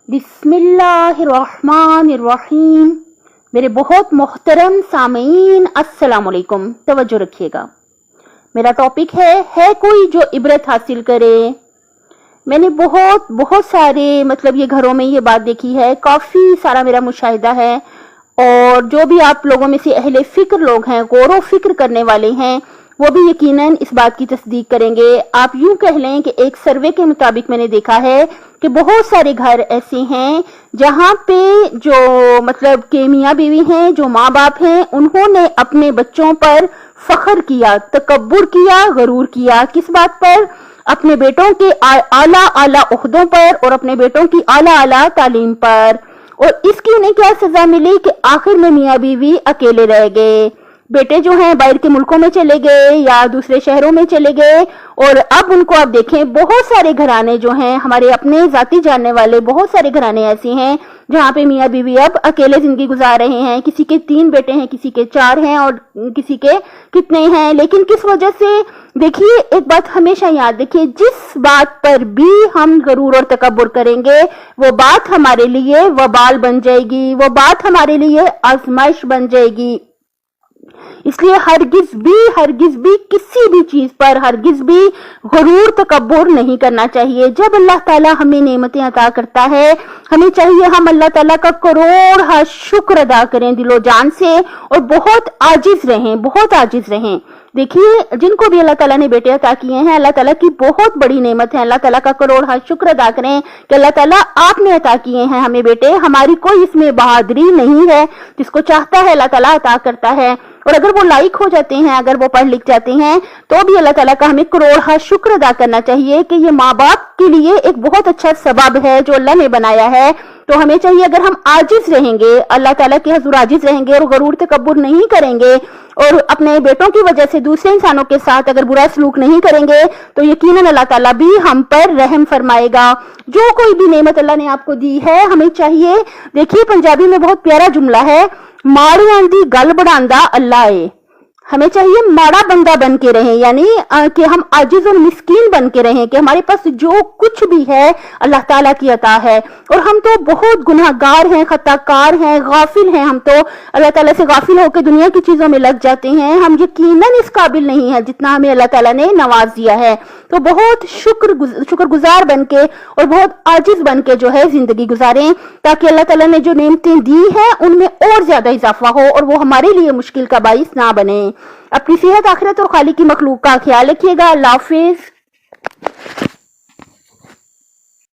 बिस्मिल्लाहिर्रहमानिर्रहीम। मेरे बहुत मोहतरम सामीन, अस्सलाम वालेकुम। तवज्जो रखिएगा, मेरा टॉपिक है कोई जो इबरत हासिल करे। मैंने बहुत सारे ये घरों में ये बात देखी है, काफी सारा मेरा मुशाहिदा है। और जो भी आप लोगों में से अहले फिक्र लोग हैं, गौर फिक्र करने वाले हैं, वो भी यकीनन इस बात की तस्दीक करेंगे। आप यूं कह लें कि एक सर्वे के मुताबिक मैंने देखा है कि बहुत सारे घर ऐसे हैं जहां पे जो के मियाँ बीवी हैं, जो माँ बाप हैं, उन्होंने अपने बच्चों पर फख्र किया, तकब्बुर किया, गरूर किया। किस बात पर? अपने बेटों के आला आला ओहदों पर और अपने बेटों की आला आला तालीम पर। और इसकी उन्हें क्या सजा मिली कि आखिर में मियाँ बीवी अकेले रह गए। बेटे जो हैं बाहर के मुल्कों में चले गए या दूसरे शहरों में चले गए। और अब उनको आप देखें, बहुत सारे घराने जो हैं, हमारे अपने जाति जानने वाले बहुत सारे घराने ऐसे हैं जहाँ पे मियाँ बीवी अब अकेले जिंदगी गुजार रहे हैं। किसी के 3 बेटे हैं, किसी के 4 हैं और किसी के कितने हैं। लेकिन किस वजह से? देखिए, एक बात हमेशा याद रखिए, जिस बात पर भी हम गरूर और तकब्बुर करेंगे वो बात हमारे लिए वबाल बन जाएगी, वो बात हमारे लिए आजमाइश बन जाएगी। इसलिए हरगिज भी किसी भी चीज पर हरगिज भी गुरूर तकब्बुर नहीं करना चाहिए। जब अल्लाह ताला हमें नेमतें अता करता है, हमें चाहिए हम अल्लाह ताला का करोड़ हा शुक्र अदा करें दिलो जान से और बहुत आजिज रहें। देखिए, जिनको भी अल्लाह ताला ने बेटे अता किए हैं, अल्लाह ताला की बहुत बड़ी नेमत है। अल्लाह ताला का करोड़ हा शुक्र अदा करें कि अल्लाह ताला आपने अता किए हैं हमें बेटे। हमारी कोई इसमें बहादुरी नहीं है, जिसको चाहता है अल्लाह ताला अता करता है। और अगर वो लायक हो जाते हैं, अगर वो पढ़ लिख जाते हैं, तो भी अल्लाह ताला का हमें करोड़ हा शुक्र अदा करना चाहिए कि ये माँ बाप के लिए एक बहुत अच्छा सबब है जो अल्लाह ने बनाया है। तो हमें चाहिए, अगर हम आजिज रहेंगे, अल्लाह ताला के हुजूर आजिज रहेंगे और गरूर तकब्बुर नहीं करेंगे और अपने बेटों की वजह से दूसरे इंसानों के साथ अगर बुरा सलूक नहीं करेंगे, तो यकीनन अल्लाह ताला भी हम पर रहम फरमाएगा। जो कोई भी नेमत अल्लाह ने आपको दी है, हमें चाहिए, देखिए पंजाबी में बहुत प्यारा जुमला है, माड़ियां दी गल बढ़ांदा अल्लाह है। हमें चाहिए माड़ा बंदा बन के रहें, यानी कि हम आजिज और मिस्कीन बन के रहें, कि हमारे पास जो कुछ भी है अल्लाह ताला की अता है। और हम तो बहुत गुनाहगार हैं, खताकार हैं, गाफिल हैं। हम तो अल्लाह ताला से गाफिल होकर दुनिया की चीजों में लग जाते हैं। हम यकीनन इस काबिल नहीं है जितना हमें अल्लाह ताला ने नवाज दिया है। तो बहुत शुक्रगुजार बन के और बहुत आजिज बन के जो है जिंदगी गुजारें, ताकि अल्लाह ताला ने जो नेमतें दी हैं उनमें और ज्यादा इजाफा हो और वो हमारे लिए मुश्किल का बाइस ना बने। अपनी सेहत, आखिरत और खालिक की मखलूक का ख्याल रखिएगा। अल्लाह हाफिज।